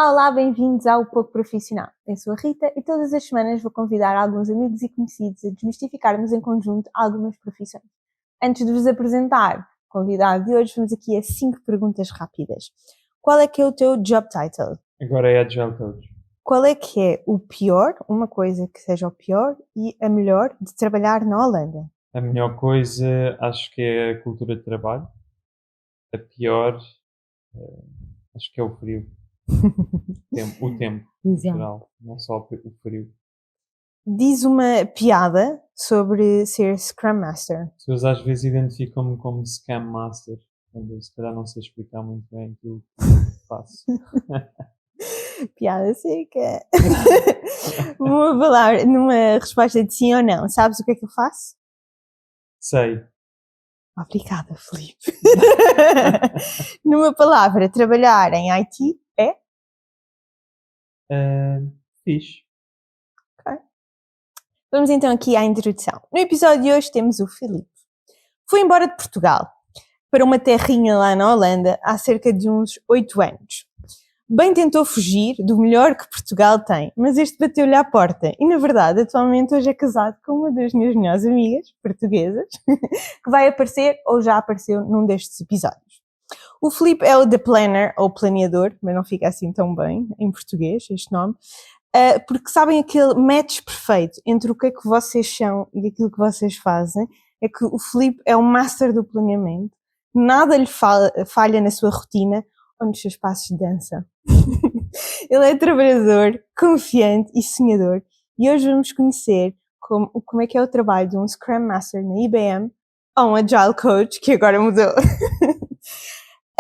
Olá, bem-vindos ao Pouco Profissional. Eu sou a Rita e todas as semanas vou convidar alguns amigos e conhecidos a desmistificarmos em conjunto algumas profissões. Antes de vos apresentar o convidado de hoje, vamos aqui a 5 perguntas rápidas. Qual é que é o teu job title? Agora é Agile Coach. Qual é que é o pior, uma coisa que seja o pior, e a melhor de trabalhar na Holanda? A melhor coisa acho que é a cultura de trabalho. A pior acho que é o frio. O tempo, em Exato. geral, não só o frio. Diz uma piada sobre ser Scrum Master. As pessoas às vezes identificam-me como Scam Master, quando eu se calhar não sei explicar muito bem aquilo que faço. Piada seca. Uma palavra, numa resposta de sim ou não, sabes o que é que eu faço? Sei. Obrigada, Filipe. Numa palavra, trabalhar em IT é? Fixe. Vamos então aqui à introdução. No episódio de hoje temos o Filipe. Foi embora de Portugal para uma terrinha lá na Holanda há cerca de uns 8 anos. Bem tentou fugir do melhor que Portugal tem, mas este bateu-lhe à porta e, na verdade, atualmente hoje é casado com uma das minhas melhores amigas, portuguesas, que vai aparecer ou já apareceu num destes episódios. O Filipe é o The Planner, ou planeador, mas não fica assim tão bem em português este nome, porque sabem aquele match perfeito entre o que é que vocês são e aquilo que vocês fazem, é que o Filipe é o master do planeamento, nada lhe falha na sua rotina ou nos seus passos de dança. Ele é trabalhador, confiante e sonhador, e hoje vamos conhecer como é que é o trabalho de um Scrum Master na IBM ou um Agile Coach, que agora mudou.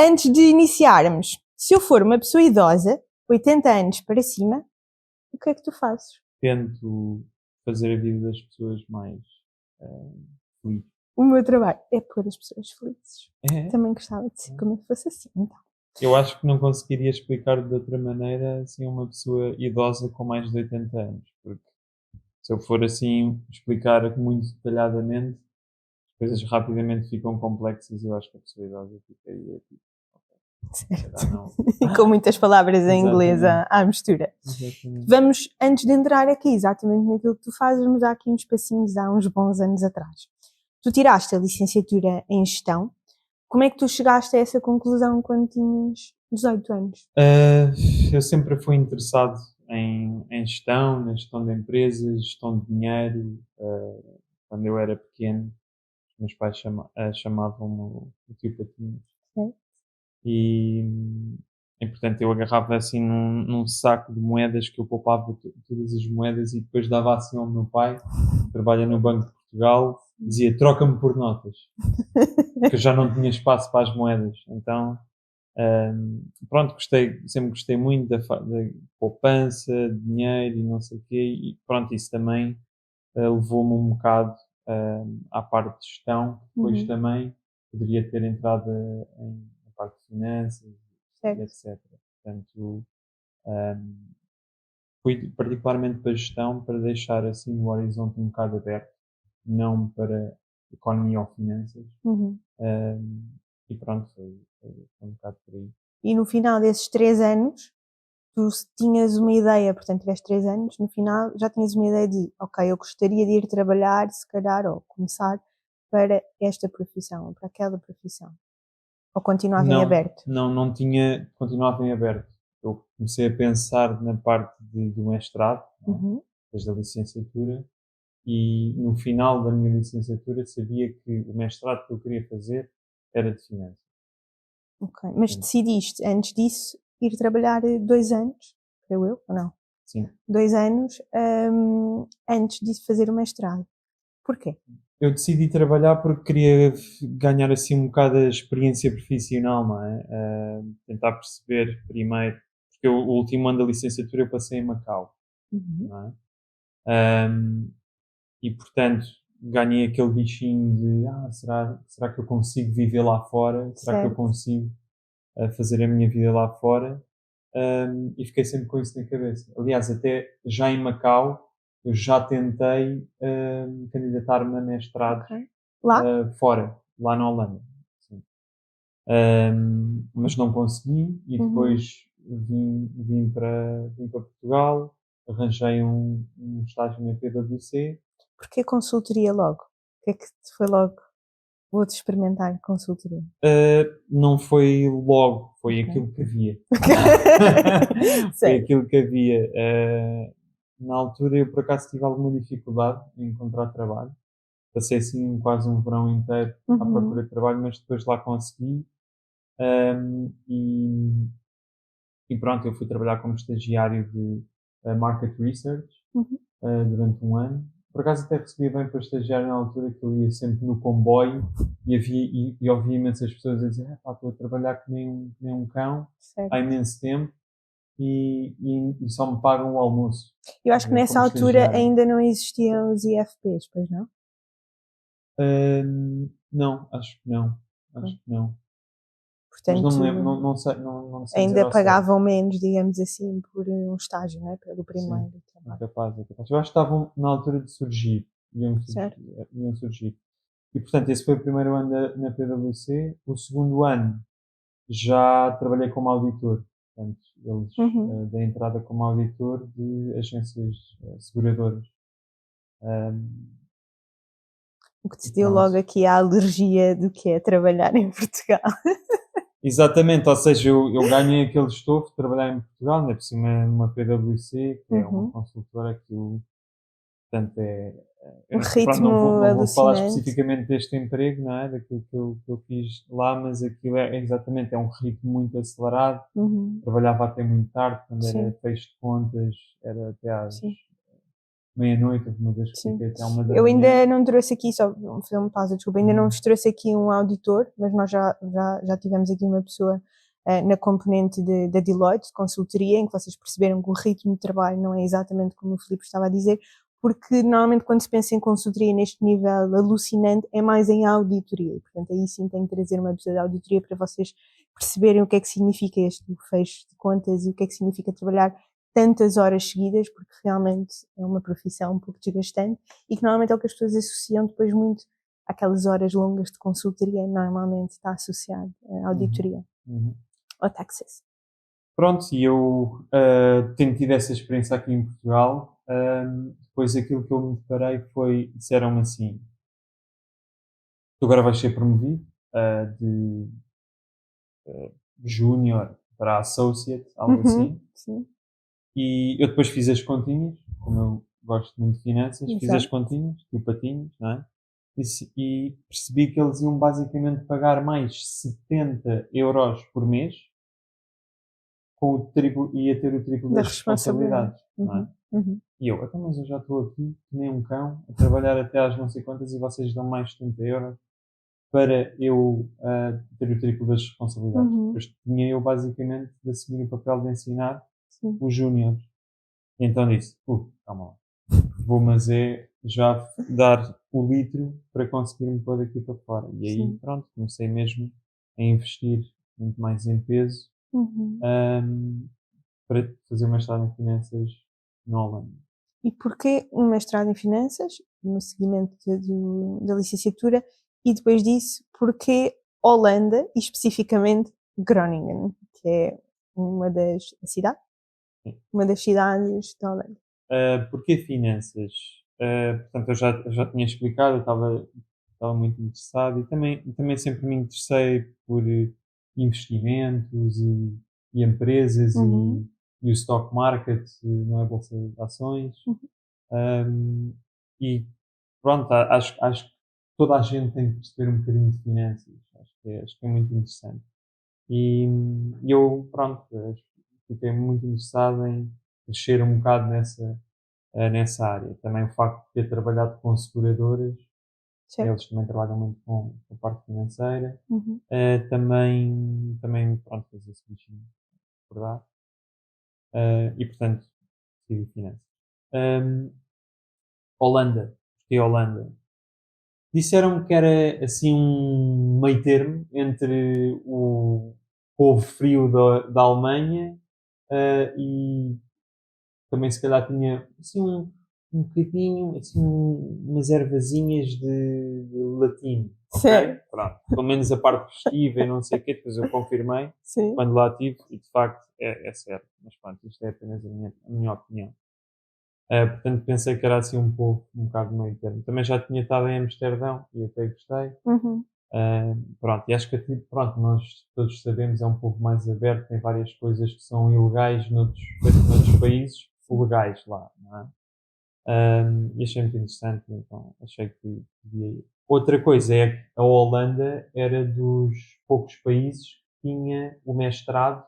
Antes de iniciarmos, se eu for uma pessoa idosa, 80 anos para cima, o que é que tu fazes? Tento fazer a vida das pessoas mais feliz. O meu trabalho é pôr as pessoas felizes. É. Também gostava de ser como eu fosse assim, então. Eu acho que não conseguiria explicar de outra maneira assim a uma pessoa idosa com mais de 80 anos, porque se eu for assim explicar muito detalhadamente, as coisas rapidamente ficam complexas e eu acho que a pessoa idosa ficaria tipo, Certo. não. E com muitas palavras em inglês Exatamente. à mistura. Exatamente. Vamos, antes de entrar aqui exatamente naquilo que tu fazes, vamos dar aqui uns passinhos há uns bons anos atrás. Tu tiraste a licenciatura em gestão. Como é que tu chegaste a essa conclusão quando tinhas 18 anos? Eu sempre fui interessado em gestão, na gestão de empresas, gestão de dinheiro. Quando eu era pequeno, os meus pais chamavam-me o tio Patinho. Sim. E portanto eu agarrava assim num saco de moedas que eu poupava todas as moedas e depois dava assim ao meu pai, que trabalha no Banco de Portugal, dizia troca-me por notas, porque eu já não tinha espaço para as moedas. Então, pronto, sempre gostei muito da poupança, de dinheiro e não sei o quê, e pronto, isso também levou-me um bocado à parte de gestão, depois também poderia ter entrado na parte de finanças, Certo. etc. Portanto, fui particularmente para a gestão para deixar assim o horizonte um bocado aberto, não para economia ou finanças. E pronto, foi um bocado por aí. E no final desses 3 anos, tu tinhas uma ideia, portanto tiveste 3 anos, no final já tinhas uma ideia de, ok, eu gostaria de ir trabalhar, se calhar, ou começar para esta profissão, ou para aquela profissão. Ou continuava em aberto? Não tinha, continuava em aberto. Eu comecei a pensar na parte do mestrado, depois da licenciatura, e no final da minha licenciatura sabia que o mestrado que eu queria fazer era de finanças. Ok, mas decidiste antes disso ir trabalhar 2 anos, creio eu, ou não? Sim. 2 anos antes de fazer o mestrado. Porquê? Eu decidi trabalhar porque queria ganhar assim um bocado a experiência profissional, não é? Tentar perceber primeiro, porque o último ano da licenciatura eu passei em Macau, não é? E portanto ganhei aquele bichinho de será que eu consigo viver lá fora? Será que eu Certo. consigo fazer a minha vida lá fora? E fiquei sempre com isso na cabeça. Aliás, até já em Macau eu já tentei candidatar-me a mestrado Lá? fora, lá na Holanda. Sim. Mas não consegui e depois vim para Portugal, arranjei um estágio na PwC. Porque consultoria logo? O que é que te foi logo? Vou-te experimentar consultoria. Não foi logo, foi Ok. aquilo que havia. Foi Sei. aquilo que havia. Na altura eu por acaso tive alguma dificuldade em encontrar trabalho. Passei assim quase um verão inteiro à procura de trabalho, mas depois lá consegui. Um, e, e pronto, eu fui trabalhar como estagiário de Market Research Uhum. durante um ano. Por acaso até recebia bem para estagiário na altura, que eu ia sempre no comboio e ouvia imensas pessoas a dizer: estou a trabalhar que nem um cão Certo. há imenso tempo e só me pagam o almoço. Eu acho que nessa como altura estagiário. ainda não existiam os IFPs, pois não? Não, acho que não. Acho que não. Mas não me lembro, Portanto, não sei, não sei dizer ainda ao certo. pagavam menos, digamos assim, por um estágio, não é? Pelo Sim, primeiro é trabalho. capaz, é capaz. Eu acho que estavam na altura de surgir. Certo. Iam surgir. E, portanto, esse foi o primeiro ano na PwC. O segundo ano já trabalhei como auditor. Portanto, eles dei entrada como auditor de agências seguradoras. O que te E deu pronto. logo aqui a alergia do que é trabalhar em Portugal. Exatamente, ou seja, eu ganhei aquele estofo de trabalhar em Portugal, ainda por cima numa PwC, que é uma Uhum. consultora que portanto, Um pronto, não vou, ritmo não vou falar alucinante. especificamente deste emprego, não é? Daquilo que eu fiz lá, mas aquilo exatamente, é um ritmo muito acelerado. Uhum. Trabalhava até muito tarde, quando era Sim, fecho de contas, era até às sim, meia-noite, houve uma vez que sim. fiquei até à 1 da Eu manhã. ainda não trouxe aqui, só vou fazer uma pausa, desculpa, ainda não vos trouxe aqui um auditor, mas nós já tivemos aqui uma pessoa na componente da Deloitte, de consultoria, em que vocês perceberam que o ritmo de trabalho não é exatamente como o Filipe estava a dizer, porque normalmente quando se pensa em consultoria neste nível alucinante é mais em auditoria, e, portanto aí sim tem que trazer uma pessoa de auditoria para vocês perceberem o que é que significa este fecho de contas e o que é que significa trabalhar tantas horas seguidas, porque realmente é uma profissão um pouco desgastante e que normalmente é o que as pessoas associam depois muito àquelas horas longas de consultoria, normalmente está associado à Uhum, auditoria uhum. ou taxes. Pronto, e eu tenho tido essa experiência aqui em Portugal. Depois aquilo que eu me deparei foi, disseram-me assim: tu agora vais ser promovido de júnior para associate, algo Uhum, assim. sim, E eu depois fiz as continhas, como eu gosto muito de finanças, fiz as exato. continhas, tipo patinhos, não é? E percebi que eles iam basicamente pagar mais 70 € por mês com o triplo, ia ter o triplo Da das responsabilidade. responsabilidades, não é? Uhum, uhum, E eu, então, mas eu já estou aqui, que nem um cão, a trabalhar até às não sei quantas e vocês dão mais 70 € para eu ter o triplo das responsabilidades. uhum, Depois tinha eu basicamente de assumir o papel de ensinar sim, os júniores. E então disse, calma lá, vou mas já dar o litro para conseguir me pôr daqui para fora. E aí, sim. pronto, comecei mesmo a investir muito mais em peso Uhum. ahm, para fazer uma mestrado em finanças na Holanda. E porquê um mestrado em finanças, no seguimento da licenciatura, e depois disso, porquê Holanda, e especificamente Groningen, que é uma das cidades, Sim. uma das cidades da Holanda. Porquê finanças? Portanto, eu já tinha explicado, eu estava muito interessado e também sempre me interessei por investimentos e empresas Uhum, e o stock market, não é, a bolsa de ações. uhum, Um, e pronto, acho que toda a gente tem que perceber um bocadinho de finanças. Acho que é muito interessante. E eu, pronto, fiquei muito interessado em crescer um bocado nessa área. Também o facto de ter trabalhado com seguradoras, certo. eles também trabalham muito com a parte financeira. Uhum. Também, pronto, fez esse bichinho, verdade? E portanto, decidi finanças. Um, Holanda, porque Holanda. Disseram que era assim um meio termo entre o povo frio da Alemanha e também se calhar tinha assim um bocadinho, assim, umas ervazinhas de latino. Ok? Sim. Pronto. Pelo menos a parte festiva e não sei o quê, depois eu confirmei Sim. quando lá estive e de facto é certo. Mas pronto, isto é apenas a minha opinião. Portanto, pensei que era assim um pouco, um bocado meio termo. Também já tinha estado em Amsterdão e até gostei. Uhum. Pronto, e acho que pronto, nós todos sabemos, é um pouco mais aberto, tem várias coisas que são ilegais noutros países, legais lá, não é? E achei muito interessante, então achei que devia ir. Outra coisa é que a Holanda era dos poucos países que tinha o mestrado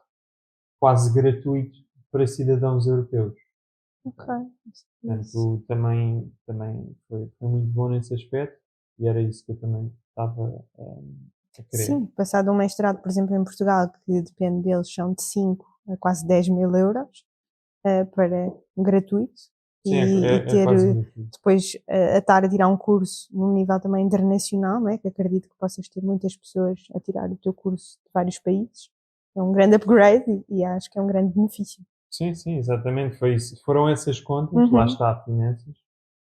quase gratuito para cidadãos europeus. Ok. Isso. Portanto, também foi muito bom nesse aspecto e era isso que eu também estava a querer. Sim, passado um mestrado, por exemplo, em Portugal, que depende deles, são de 5 a quase 10 mil euros para gratuito Sim, é, e é, é ter quase gratuito. depois a estar a tirar um curso num nível também internacional, não é? Que acredito que possas ter muitas pessoas a tirar o teu curso de vários países. É um grande upgrade e acho que é um grande benefício. Sim, sim, exatamente, foi isso. Foram essas contas, lá Uhum, está, finanças,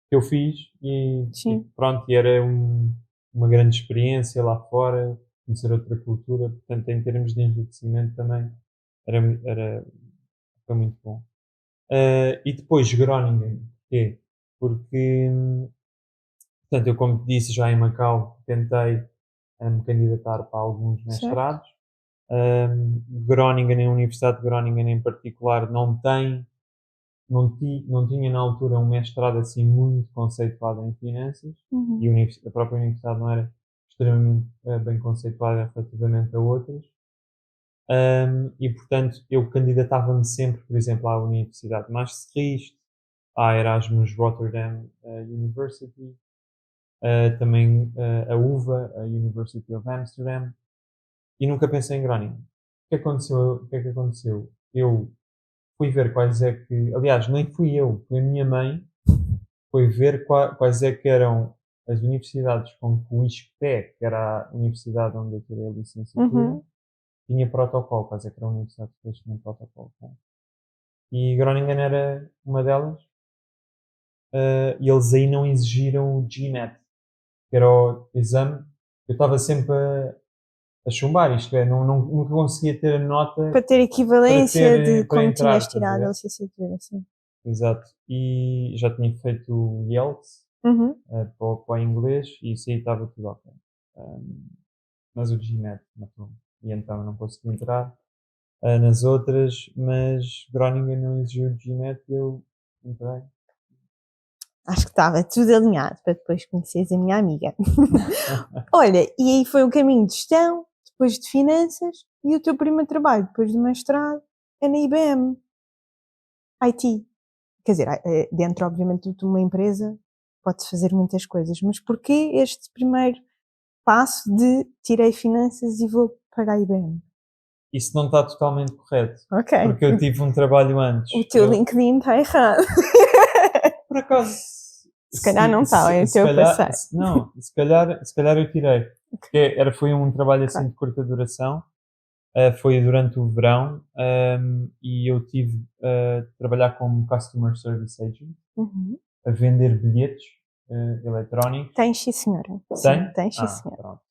que eu fiz e sim. pronto, e era uma grande experiência lá fora, conhecer outra cultura, portanto, em termos de enriquecimento também era, era, foi muito bom. E depois Groningen, porquê? Porque, portanto, eu como te disse já em Macau, tentei me candidatar para alguns Certo? mestrados. Groningen, a Universidade de Groningen em particular, não tinha na altura um mestrado assim muito conceituado em finanças Uhum, e a própria universidade não era extremamente bem conceituada relativamente a outras. E portanto eu candidatava-me sempre, por exemplo, à Universidade de Maastricht, à Erasmus Rotterdam University, também a UvA, a University of Amsterdam, e nunca pensei em Groningen. O que é que aconteceu? Eu fui ver quais é que, aliás, nem fui eu, foi a minha mãe, foi ver quais é que eram as universidades com que o ISCTE, que era a universidade onde eu tirei a licenciatura, uhum. tinha protocolo, quais é que eram universidades que tinham protocolo. Tá? E Groningen era uma delas, e eles aí não exigiram o GMAT, que era o exame. Eu estava sempre a chumbar, isto é, nunca conseguia ter a nota Para ter para equivalência de para como entrar, tinhas estás a tirado a ver? licenciatura, sim. Exato. E já tinha feito o IELTS Uhum. para o inglês e isso aí estava tudo ok. Mas o GMAT matou. E então eu não consegui entrar nas outras, mas Groningen não exigiu o GMAT e eu entrei. Acho que estava tudo alinhado para depois conheceres a minha amiga. Olha, e aí foi o caminho de gestão, depois de finanças e o teu primeiro trabalho, depois do mestrado, é na IBM, IT. Quer dizer, dentro, obviamente, de uma empresa pode-se fazer muitas coisas, mas porquê este primeiro passo de tirei finanças e vou para a IBM? Isso não está totalmente correto, Ok, porque eu tive um trabalho o antes. teu LinkedIn está errado. Por acaso, Se calhar não está, é o se teu calhar, passeio. não, se calhar eu tirei. Porque foi um trabalho assim Ok. de curta duração. Foi durante o verão, e eu tive a trabalhar como Customer Service Agent, Uhum. a vender bilhetes eletrónicos. Tens sim, senhora. Sim, Tem? tens sim, Ah, senhora. pronto.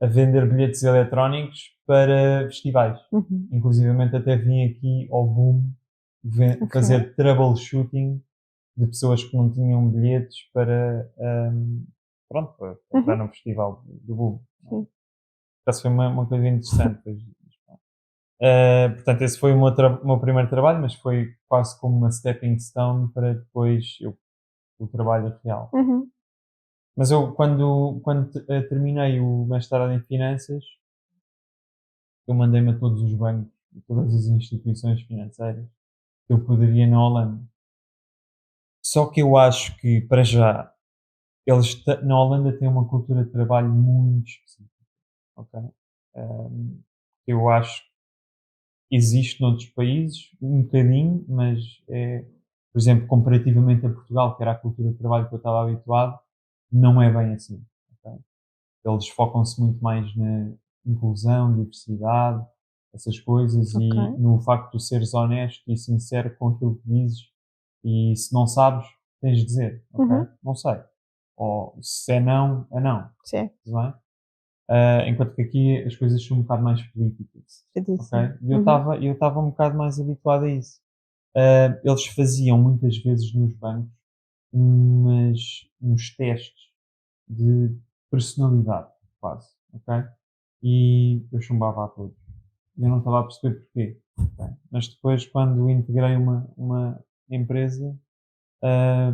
A vender bilhetes eletrónicos para festivais. Uhum. Inclusivamente até vim aqui ao Boom Ok. fazer troubleshooting de pessoas que não tinham bilhetes pronto, para entrar Uhum. no festival do Boom. Sim. Isso foi uma coisa interessante. Portanto, esse foi o meu primeiro trabalho, mas foi quase como uma stepping stone para depois o trabalho real. Uhum. Mas eu, quando terminei o mestrado em finanças, eu mandei-me a todos os bancos e todas as instituições financeiras que eu poderia na Holanda. Só que eu acho que, para já, na Holanda têm uma cultura de trabalho muito específica, ok? Eu acho que existe noutros países, um bocadinho, mas é, por exemplo, comparativamente a Portugal, que era a cultura de trabalho que eu estava habituado, não é bem assim, ok? Eles focam-se muito mais na inclusão, diversidade, essas coisas, e Ok. no facto de seres honesto e sincero com aquilo que dizes, e se não sabes, tens de dizer, ok? Uhum. Não sei. Ou se é não, é não. Certo. Tudo bem? Enquanto que aqui as coisas são um bocado mais políticas, ok? Tradição. E Uhum. eu estava um bocado mais habituado a isso. Eles faziam muitas vezes nos bancos uns testes de personalidade, quase, ok? E eu chumbava a todos. Eu não estava a perceber porquê, ok? Mas depois, quando integrei uma empresa,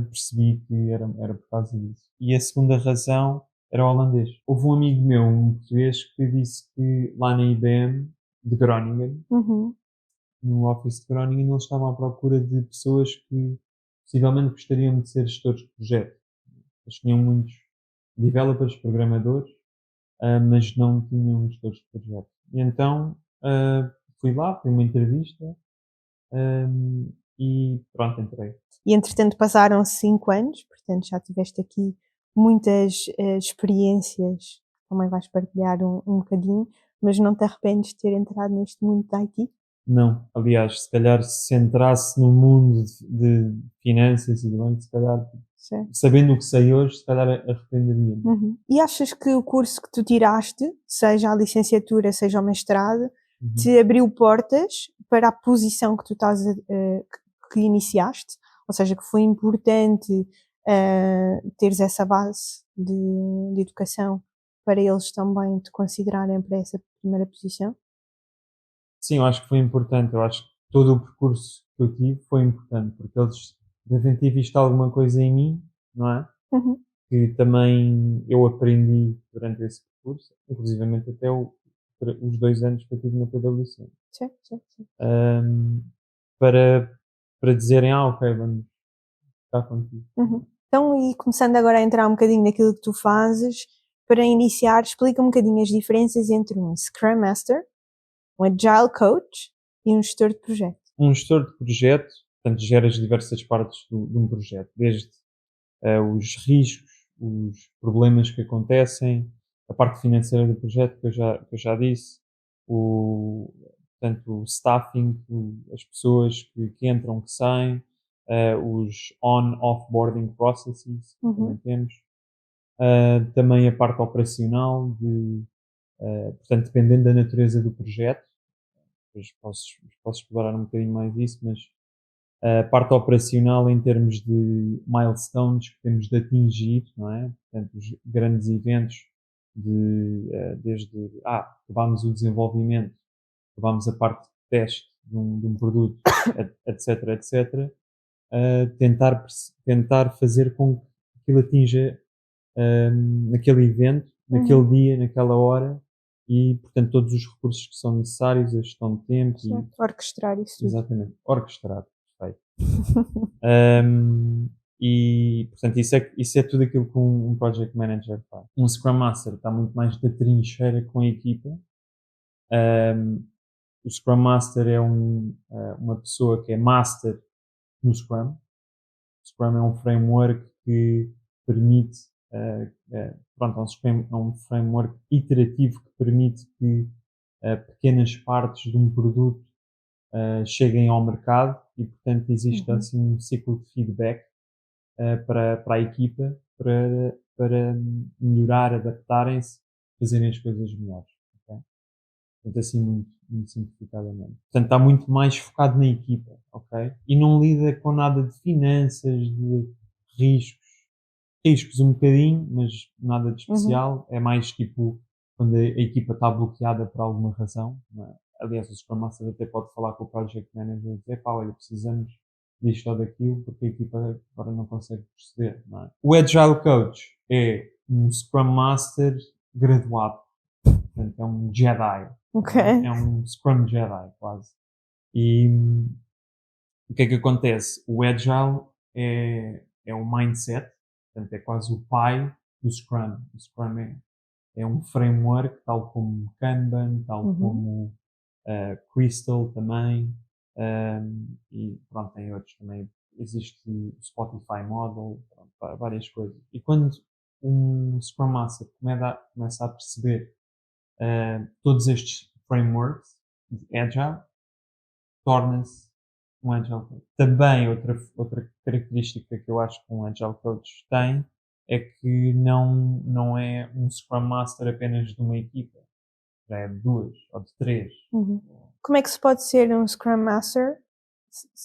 percebi que era por causa disso. E a segunda razão era o holandês. Houve um amigo meu, um português, que disse que lá na IBM de Groningen, Uhum. no office de Groningen, eles estavam à procura de pessoas que possivelmente gostariam de ser gestores de projeto. Eles tinham muitos developers, programadores, mas não tinham gestores de projeto. E então fui lá, fui uma entrevista e pronto, entrei. E entretanto passaram 5 anos, portanto já tiveste aqui muitas experiências, também vais partilhar um bocadinho, mas não te arrependes de ter entrado neste mundo da IT? Não, aliás, se calhar se entrasse no mundo de finanças e de banco, se calhar, Certo. sabendo o que sei hoje, se calhar arrependeria-me. Uhum. E achas que o curso que tu tiraste, seja a licenciatura, seja o mestrado, Uhum. te abriu portas para a posição que tu estás que iniciaste? Ou seja, que foi importante teres essa base de educação para eles também te considerarem para essa primeira posição? Sim, eu acho que foi importante. Eu acho que todo o percurso que eu tive foi importante, porque eles devem ter visto alguma coisa em mim, não é? Uhum. Que também eu aprendi durante esse percurso, inclusivamente até os 2 anos que eu tive na PwC. Certo, certo, certo. Ahm, para, para dizerem, ok, vamos estar contigo. Uhum. Então, e começando agora a entrar um bocadinho naquilo que tu fazes, para iniciar, explica um bocadinho as diferenças entre um Scrum Master, um Agile Coach e um gestor de projeto. Um gestor de projeto, portanto, gera as diversas partes de um projeto, desde os riscos, os problemas que acontecem, a parte financeira do projeto, que eu já disse, o, portanto, o staffing, as pessoas que entram, que saem, os on-off-boarding processes, Uhum. também temos. Também a parte operacional, portanto, dependendo da natureza do projeto, depois posso explorar um bocadinho mais isso, mas a parte operacional em termos de milestones que temos de atingir, não é? Portanto, os grandes eventos desde acabámos o desenvolvimento, acabámos a parte de teste de um produto, etc, etc, tentar fazer com que aquilo atinja naquele evento, naquele Uhum. dia, naquela hora e, portanto, todos os recursos que são necessários, a gestão de tempo e, Certo. Orquestrar isso tudo. exatamente, orquestrar. Perfeito. Um, e, portanto, isso é tudo aquilo que um Project Manager faz. Um Scrum Master está muito mais da trincheira com a equipa. Um, o Scrum Master é uma pessoa que é master no Scrum. O Scrum é um framework que permite, pronto, é um framework iterativo que permite que pequenas partes de um produto cheguem ao mercado e, portanto, existe Uhum. assim um ciclo de feedback para a equipa para melhorar, adaptarem-se, fazerem as coisas melhores. Ok? Portanto, assim, muito simplificadamente. Portanto, está muito mais focado na equipa, ok? E não lida com nada de finanças, de riscos. Riscos um bocadinho, mas nada de Uhum. especial. É mais tipo quando a equipa está bloqueada por alguma razão. Não é? Aliás, o Scrum Master até pode falar com o Project Manager e dizer, pá, olha, precisamos disto ou daquilo, porque a equipa agora não consegue proceder. Não é? O Agile Coach é um Scrum Master graduado. Portanto, é um Jedi. Ok. Não é? É um Scrum Jedi, quase. E o que é que acontece? O Agile é um mindset, portanto, é quase o pai do Scrum. O Scrum é um framework, tal como Kanban, tal Uhum. como Crystal também, e pronto, tem outros também. Existe o Spotify Model, pronto, várias coisas. E quando um Scrum Master começa a perceber todos estes frameworks de Agile, torna-se um Agile Coach. Também outra característica que eu acho que um Agile Coach tem é que não é um Scrum Master apenas de uma equipa. Já é de duas ou de três. Como é que se pode ser um Scrum Master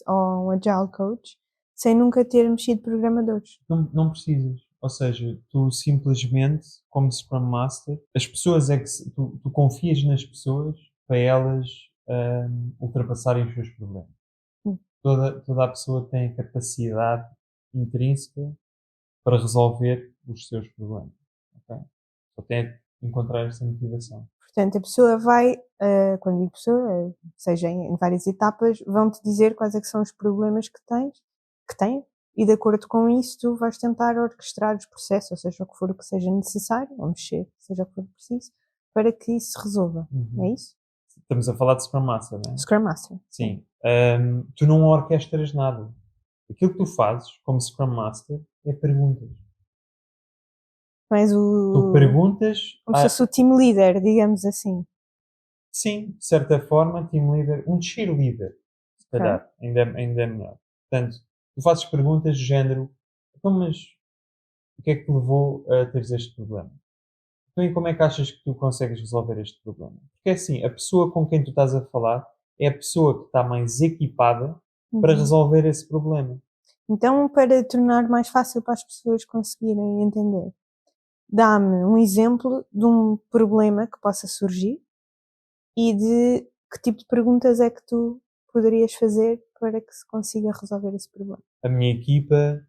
ou um Agile Coach sem nunca ter mexido programadores? Não precisas. Ou seja, tu simplesmente, como Scrum Master, as pessoas é que tu confias nas pessoas para elas ultrapassarem os seus problemas. Hum. Toda a pessoa tem a capacidade intrínseca para resolver os seus problemas. Okay? Só tem que encontrar essa motivação. Portanto, a pessoa vai, quando digo pessoa, seja em várias etapas, vão-te dizer quais é que são os problemas que têm, e de acordo com isso tu vais tentar orquestrar os processos, ou seja, o que for o que seja necessário, ou mexer, seja o que for preciso, para que isso se resolva. É isso? Estamos a falar de Scrum Master, não é? Scrum Master. Sim. Tu não orquestras nada. Aquilo que tu fazes como Scrum Master é perguntas. Mas Tu perguntas... como se fosse o team leader, digamos assim. Sim, de certa forma, team leader, um cheerleader, se calhar, ainda é melhor. Portanto, tu fazes perguntas do género, então, mas o que é que te levou a teres este problema? Então, e como é que achas que tu consegues resolver este problema? Porque é assim, a pessoa com quem tu estás a falar é a pessoa que está mais equipada para resolver esse problema. Então, para tornar mais fácil para as pessoas conseguirem entender, dá-me um exemplo de um problema que possa surgir e de que tipo de perguntas é que tu poderias fazer para que se consiga resolver esse problema. A minha equipa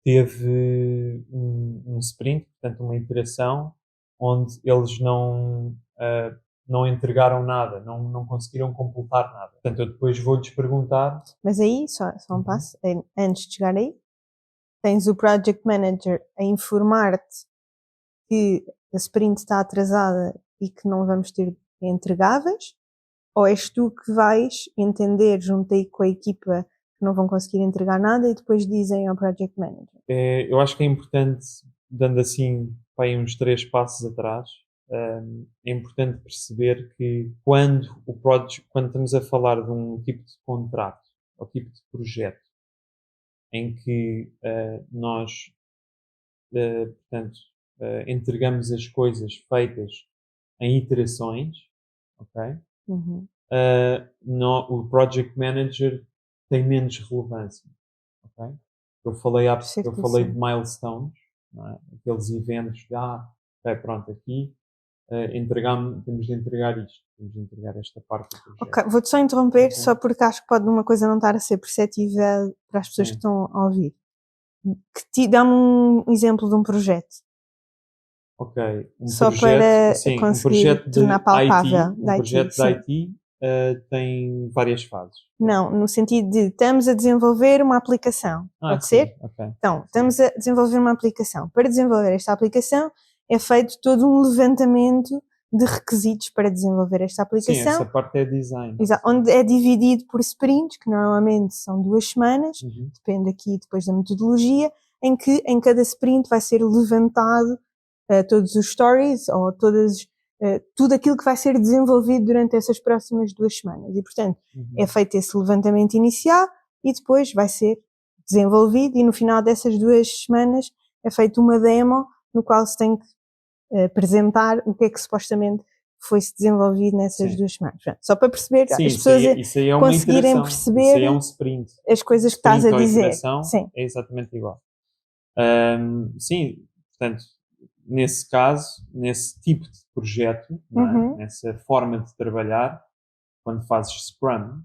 teve um sprint, portanto uma iteração, onde eles não entregaram nada, não conseguiram completar nada. Portanto, eu depois vou-lhes perguntar... Mas aí, só um passo, antes de chegar aí, tens o Project Manager a informar-te que a sprint está atrasada e que não vamos ter entregáveis, ou és tu que vais entender junto aí com a equipa que não vão conseguir entregar nada e depois dizem ao Project Manager? Eu acho que é importante, dando assim bem uns 3 passos atrás, é importante perceber que quando estamos a falar de um tipo de contrato ou tipo de projeto em que nós, portanto, entregamos as coisas feitas em iterações, ok? O Project Manager tem menos relevância, ok? Eu falei de milestones, não é? Aqueles eventos de, ok, pronto, aqui temos de entregar isto, temos de entregar esta parte do projeto. Ok, vou-te só interromper, só porque acho que pode uma coisa não estar a ser perceptível para as pessoas que estão a ouvir. Dá-me um exemplo de um projeto. Ok, Só para conseguir um projeto tornar de palpável. IT, um projeto de IT tem várias fases. Não, no sentido de estamos a desenvolver uma aplicação. Pode ser? Okay. Então, estamos a desenvolver uma aplicação. Para desenvolver esta aplicação é feito todo um levantamento de requisitos para desenvolver esta aplicação. Sim, essa parte é design. Onde é dividido por sprints, que normalmente são 2 semanas, depende aqui depois da metodologia, em que em cada sprint vai ser levantado todos os stories ou tudo aquilo que vai ser desenvolvido durante essas próximas 2 semanas. E, portanto, é feito esse levantamento inicial e depois vai ser desenvolvido e no final dessas 2 semanas é feita uma demo no qual se tem que apresentar o que é que supostamente foi-se desenvolvido nessas 2 semanas. Só para perceber, as pessoas isso aí é conseguirem perceber isso aí é um sprint. as coisas que estás a dizer. Sim. É exatamente igual. Sim, portanto, nesse caso, nesse tipo de projeto, não é? Nessa forma de trabalhar, quando fazes Scrum,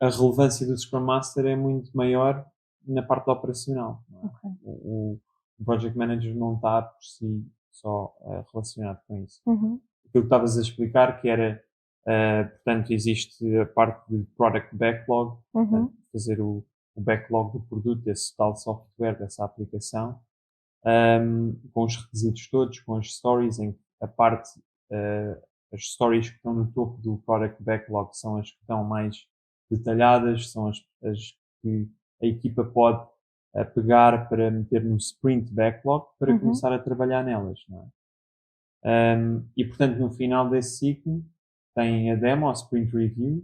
a relevância do Scrum Master é muito maior na parte operacional. Não é? O Project Manager não está por si só relacionado com isso. Aquilo que estavas a explicar, que era, portanto, existe a parte de Product Backlog, portanto, fazer o backlog do produto, desse tal software, dessa aplicação, com os requisitos todos, com as stories, em a parte, as stories que estão no topo do Product Backlog são as que estão mais detalhadas, são as que a equipa pode pegar para meter no Sprint Backlog para começar a trabalhar nelas, não é? E, portanto, no final desse ciclo tem a demo, a Sprint Review,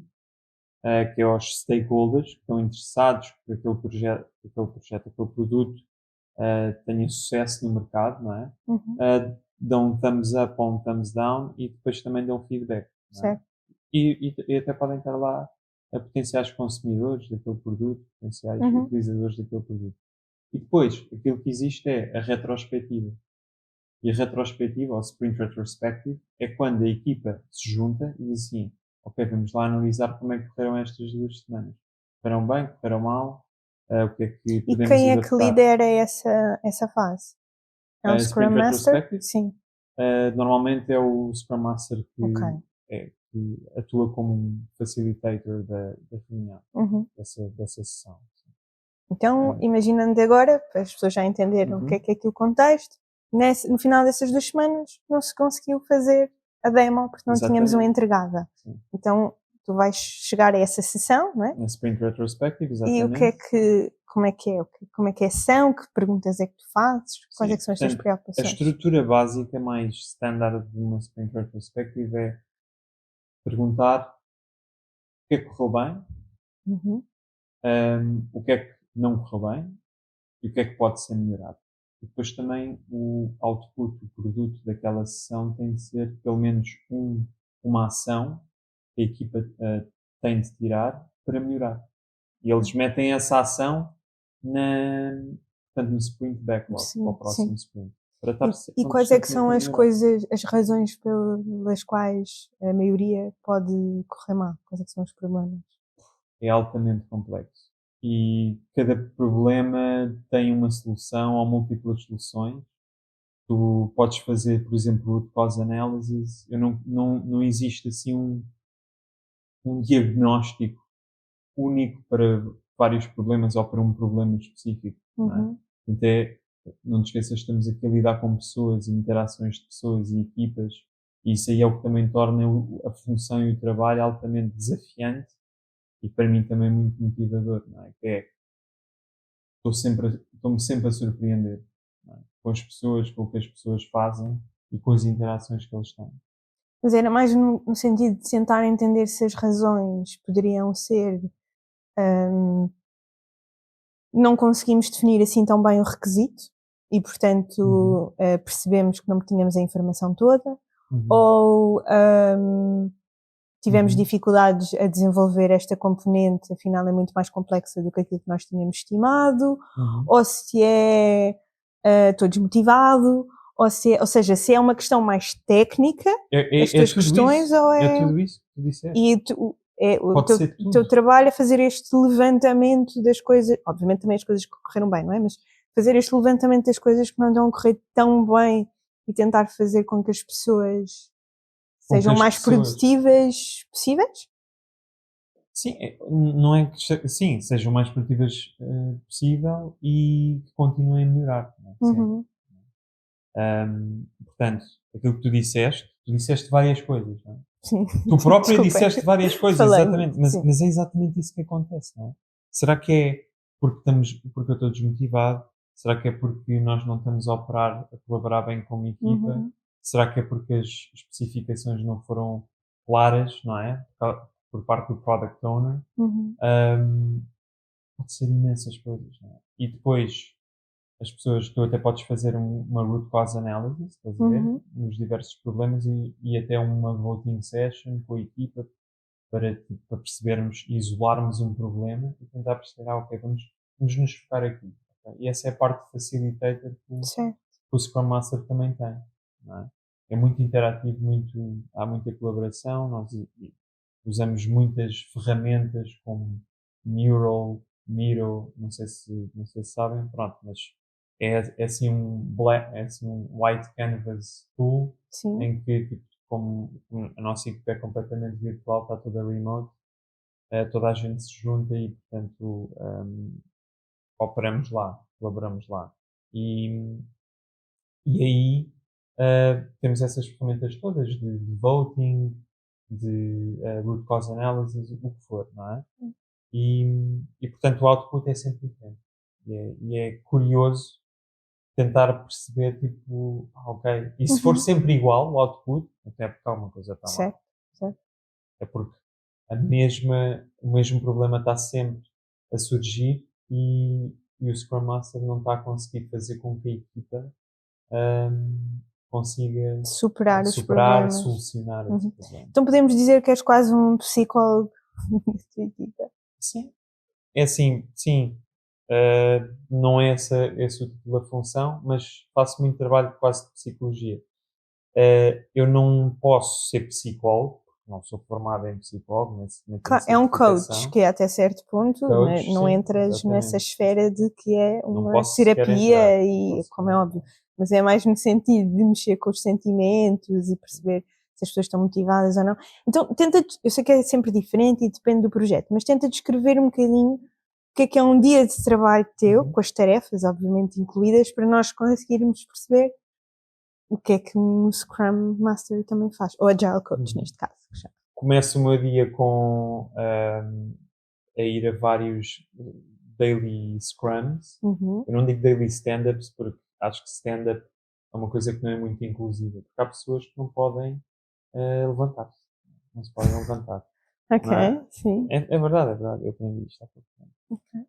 que é aos stakeholders que estão interessados que aquele produto tenha sucesso no mercado, não é? Dão um thumbs up ou um thumbs down e depois também dão feedback, não é? Certo. E até podem estar lá a potenciais consumidores daquele produto, potenciais utilizadores daquele produto. E depois, aquilo que existe é a retrospectiva. E a retrospectiva, ou sprint retrospective, é quando a equipa se junta e diz assim: ok, vamos lá analisar como é que correram estas 2 semanas. Correram bem, correram mal, o que é que E podemos quem é que adaptar. lidera essa fase? É um Scrum Sprint Master? retrospective, Sim. normalmente é o Scrum Master Ok. que atua como um facilitator da reunião, dessa sessão. Então, imaginando agora, para as pessoas já entenderam o que é aqui o contexto, no final dessas 2 semanas não se conseguiu fazer a demo porque não tínhamos uma entregada. Sim. Então, tu vais chegar a essa sessão, não é? Na sprint retrospective, exatamente. E como é que é a sessão, que perguntas é que tu fazes, quais é que são as tuas A preocupações? estrutura básica mais standard de uma sprint retrospective é perguntar o que é que correu bem, o que é que não correu bem e o que é que pode ser melhorado. E depois também o output, o produto daquela sessão tem de ser pelo menos uma ação que a equipa tem de tirar para melhorar. E eles metem essa ação portanto, no sprint backlog, Sim, ao próximo sim. sprint. E quais é que são as coisas, as razões pelas quais a maioria pode correr mal? Quais é que são os problemas? É altamente complexo. E cada problema tem uma solução ou múltiplas soluções. Tu podes fazer, por exemplo, root cause analysis. Não existe assim um diagnóstico único para vários problemas ou para um problema específico. Não é? Portanto, não te esqueças, estamos aqui a lidar com pessoas e interações de pessoas e equipas, e isso aí é o que também torna a função e o trabalho altamente desafiante e para mim também muito motivador, não é? Que é, estou-me sempre a surpreender, não é? Com as pessoas, com o que as pessoas fazem e com as interações que eles têm. Mas era mais no sentido de tentar entender se as razões poderiam ser não conseguimos definir assim tão bem o requisito e, portanto, percebemos que não tínhamos a informação toda, ou tivemos dificuldades a desenvolver esta componente, afinal é muito mais complexa do que aquilo que nós tínhamos estimado, ou se estou desmotivado, ou seja, se é uma questão mais técnica, as tuas questões, ou é tudo isso que tu disseste. E o teu trabalho é fazer este levantamento das coisas, obviamente também as coisas que correram bem, não é? Mas fazer este levantamento das coisas que não estão a correr tão bem e tentar fazer com que as pessoas sejam mais produtivas possíveis? Sim, não é que sim, sejam mais produtivas possível e que continuem a melhorar. Não é? Portanto, aquilo que tu disseste várias coisas, não é? Sim. Tu próprio disseste várias coisas, exatamente, mas é exatamente isso que acontece, não é? Será que é porque eu estou desmotivado? Será que é porque nós não estamos a operar, a colaborar bem com uma equipa? Será que é porque as especificações não foram claras, não é? Por parte do Product Owner? Pode ser imensas coisas, não é? E depois, as pessoas, tu até podes fazer uma root cause analysis, estás a ver? Nos diversos problemas e até uma voting session com a equipa para percebermos e isolarmos um problema e tentar perceber, ok, vamos nos focar aqui. Okay? E essa é a parte facilitator que o Scrum Master também tem. Não é? É muito interativo, há muita colaboração, nós usamos muitas ferramentas como Mural, Miro, não sei se sabem, pronto, mas é assim um white canvas tool em que, tipo, como a nossa equipe é completamente virtual, está toda remote, toda a gente se junta e, portanto, operamos lá, colaboramos lá. E aí temos essas ferramentas todas de voting, de root cause analysis, o que for, não é? E portanto o output é sempre diferente. E é curioso tentar perceber, tipo, ok, e se for sempre igual o output, até porque alguma coisa está mal. Certo. É porque o mesmo problema está sempre a surgir e o Scrum Master não está a conseguir fazer com que a equipa consiga Superar os superar, problemas. solucionar esse Uhum. problema. Então podemos dizer que és quase um psicólogo da tua equipa. Sim. É assim, sim. Não é esse o tipo da função, mas faço muito trabalho quase de psicologia. Eu não posso ser psicólogo, porque não sou formado em psicólogo, nem tenho É um coach, certificação. que é até certo ponto, Coach, não sim, entras nessa exatamente. esfera de que é Não uma posso sequer entrar. terapia e, Posso como é sequer óbvio, mas é mais no sentido de mexer com os sentimentos e perceber se as pessoas estão motivadas ou não. Então, eu sei que é sempre diferente e depende do projeto, mas tenta descrever um bocadinho o que é um dia de trabalho teu, Uhum. com as tarefas, obviamente, incluídas, para nós conseguirmos perceber o que é que um Scrum Master também faz, ou Agile Coach, Uhum. neste caso. Que já. Começo o meu dia com a ir a vários daily scrums. Uhum. Eu não digo daily stand-ups porque acho que stand-up é uma coisa que não é muito inclusiva. Porque há pessoas que não podem levantar-se. Não se podem levantar. Ok, Não é? sim. É verdade, é verdade. Eu aprendi isto há pouco tempo. Ok.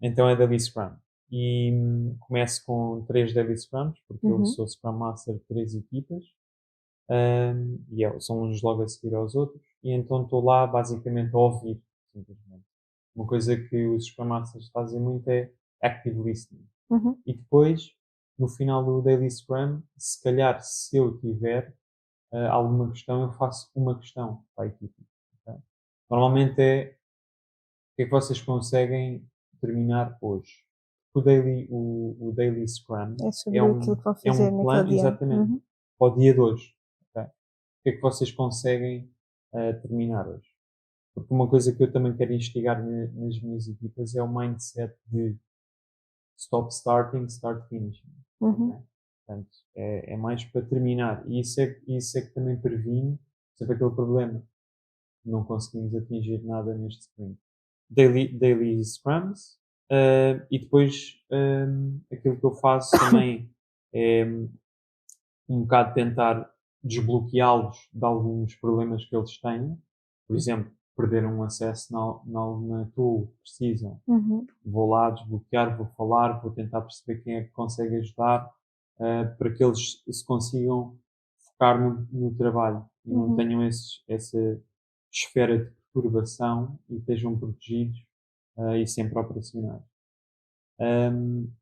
Então é daily scrum. E começo com 3 daily scrums, porque eu Uhum. sou Scrum Master de 3 equipas. São uns logo a seguir aos outros, e então estou lá basicamente a ouvir, simplesmente. Uma coisa que os Scrum Masters fazem muito é active listening. Uhum. E depois, no final do Daily Scrum, se calhar se eu tiver alguma questão, eu faço uma questão para a equipe. Ok? Normalmente é o que é que vocês conseguem terminar hoje? O daily Scrum É sobre aquilo que vão é fazer um naquele plano, dia. exatamente, Uhum. para o dia de hoje. Ok? O que é que vocês conseguem terminar hoje? Porque uma coisa que eu também quero instigar nas minhas equipas é o mindset de stop starting, start finishing. Uhum. Ok? Portanto, é mais para terminar. E isso é que também previne sempre aquele problema. Não conseguimos atingir nada neste sprint. Daily scrums. E depois aquilo que eu faço também é um bocado tentar desbloqueá-los de alguns problemas que eles têm. Por exemplo, perderam um acesso na alguma tool que precisam. Uhum. Vou lá desbloquear, vou falar, vou tentar perceber quem é que consegue ajudar para que eles se consigam focar no trabalho e não Uhum. tenham essa esfera de perturbação e estejam protegidos e sempre operacionais.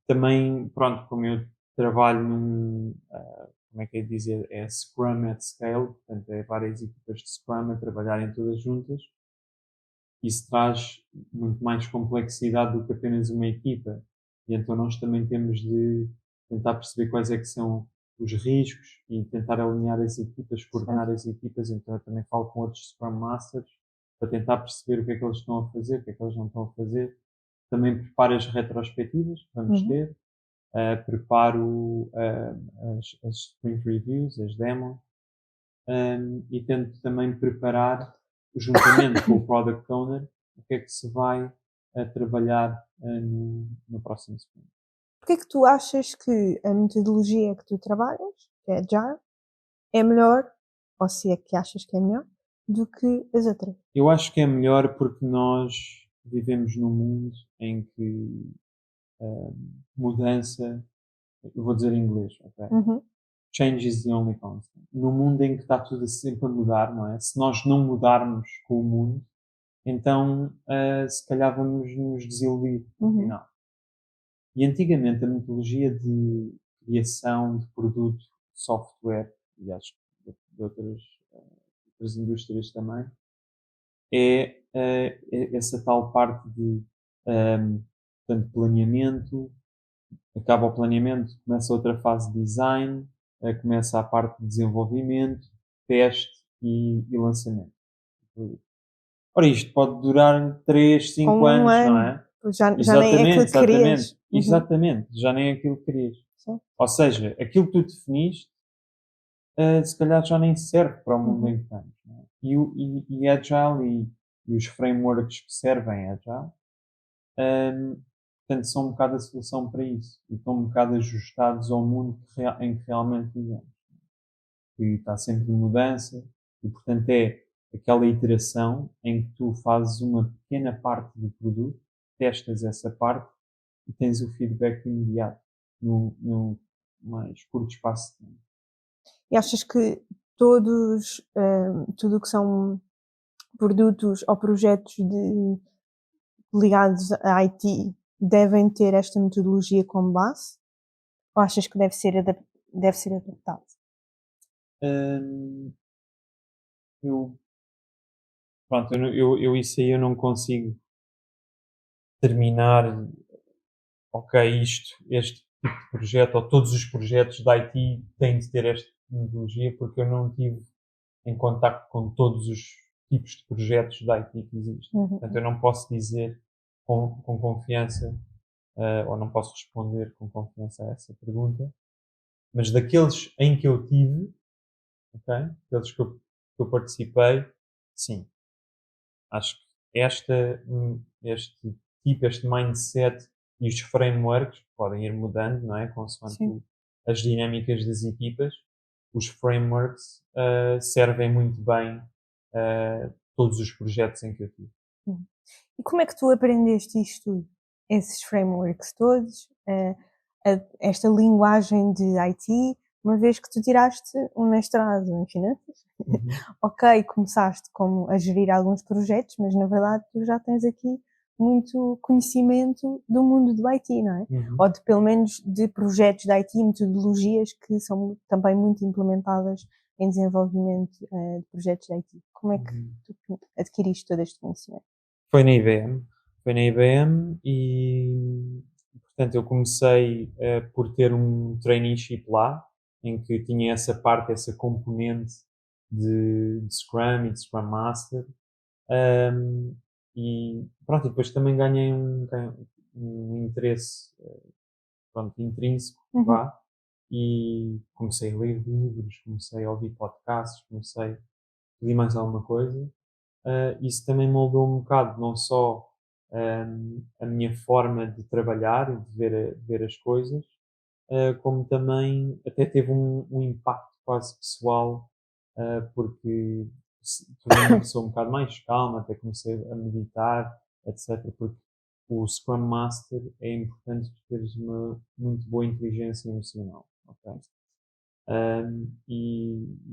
Também, pronto, como eu trabalho como é que é dizer, é Scrum at Scale, portanto é várias equipas de Scrum a trabalharem todas juntas, isso traz muito mais complexidade do que apenas uma equipa. E então nós também temos de tentar perceber quais é que são os riscos e tentar alinhar as equipas, coordenar Certo. as equipas. Então eu também falo com outros Scrum Masters para tentar perceber o que é que eles estão a fazer, o que é que eles não estão a fazer. Também preparo as retrospectivas que vamos Uhum. ter, preparo as sprint reviews, as demos, e tento também preparar, juntamente com o Product Owner, o que é que se vai trabalhar no próximo sprint. Porquê é que tu achas que a metodologia que tu trabalhas, que é Agile, é melhor, ou se é que achas que é melhor, do que as outras? Eu acho que é melhor porque nós vivemos num mundo em que mudança, eu vou dizer em inglês, ok? Uhum. Change is the only constant. Num mundo em que está tudo sempre a mudar, não é? Se nós não mudarmos com o mundo, então se calhar vamos nos desiludir no Uhum. final. E antigamente a metodologia de criação de produto, software, e acho que de outras indústrias também, é essa tal parte de portanto, planeamento, acaba o planeamento, começa outra fase de design, começa a parte de desenvolvimento, teste e lançamento. Ora, isto pode durar 3, Ou 5 um anos, não ano, é? já nem é aquilo Exatamente, que querias. exatamente, Uhum. exatamente. Já nem é aquilo que querias. Sim. Ou seja, aquilo que tu definiste, se calhar já nem serve para o mundo Uhum. em que estamos. Não é? E Agile e os frameworks que servem Agile, portanto, são um bocado a solução para isso. E estão um bocado ajustados ao mundo em que realmente vivemos. Que está sempre em mudança. E, portanto, é aquela iteração em que tu fazes uma pequena parte do produto, testas essa parte e tens o feedback imediato no mais curto espaço de tempo. E achas que todos, tudo o que são produtos ou projetos ligados a IT devem ter esta metodologia como base? Ou achas que deve ser adaptado? Hum, eu, pronto, eu isso aí eu não consigo terminar, ok, este tipo de projeto, ou todos os projetos de IT têm de ter esta metodologia, porque eu não tive em contacto com todos os tipos de projetos de IT que existem. Uhum. Portanto, eu não posso dizer com confiança, ou não posso responder com confiança a essa pergunta, mas daqueles em que eu tive, ok, aqueles que eu participei, sim, acho que este mindset e os frameworks podem ir mudando, não é? Consoante Sim. as dinâmicas das equipas, os frameworks servem muito bem todos os projetos em que eu tive. Uhum. E como é que tu aprendeste isto tudo? Esses frameworks todos, esta linguagem de IT, uma vez que tu tiraste um mestrado em finanças? Uhum. Ok, começaste como a gerir alguns projetos, mas na verdade tu já tens aqui muito conhecimento do mundo do IT, não é? Uhum. Ou de, pelo menos de projetos de IT, metodologias que são também muito implementadas em desenvolvimento de projetos de IT. Como é que Uhum. tu adquiriste todo este conhecimento? Foi na IBM. Foi na IBM e, portanto, eu comecei por ter um traineeship lá, em que tinha essa parte, essa componente de Scrum e de Scrum Master. Um, e pronto, e depois também ganhei um interesse pronto, intrínseco, Uhum. vá, e comecei a ler livros, comecei a ouvir podcasts, comecei a pedir mais alguma coisa. Isso também moldou um bocado, não só a minha forma de trabalhar e de ver as coisas, como também até teve um impacto quase pessoal, porque tornei-me uma pessoa um bocado mais calma, até comecei a meditar, etc. Porque o Scrum Master é importante tu teres uma muito boa inteligência emocional, ok?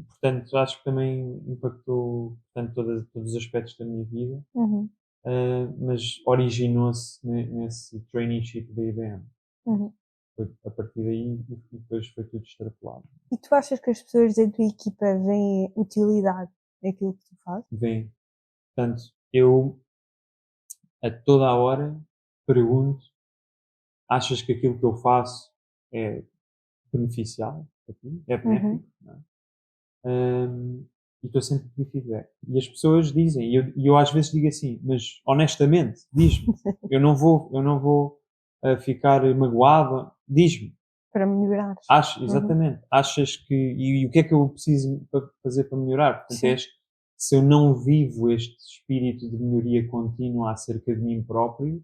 Portanto, acho que também impactou portanto, todos os aspectos da minha vida, Uhum. mas originou-se nesse traineeship da IBM. Uhum. Foi a partir daí e depois foi tudo extrapolado. E tu achas que as pessoas da tua equipa veem utilidade naquilo que tu fazes? Vem. Portanto, eu a toda a hora pergunto: achas que aquilo que eu faço é beneficial para ti? É Uhum. benéfico? Não é? E estou sempre a pedir feedback. E as pessoas dizem, e eu às vezes digo assim, mas honestamente, diz-me, eu não vou ficar magoado, diz-me, Para melhorares. Uhum. exatamente, achas que, e o que é que eu preciso fazer para melhorar? Portanto, Sim. se eu não vivo este espírito de melhoria contínua acerca de mim próprio,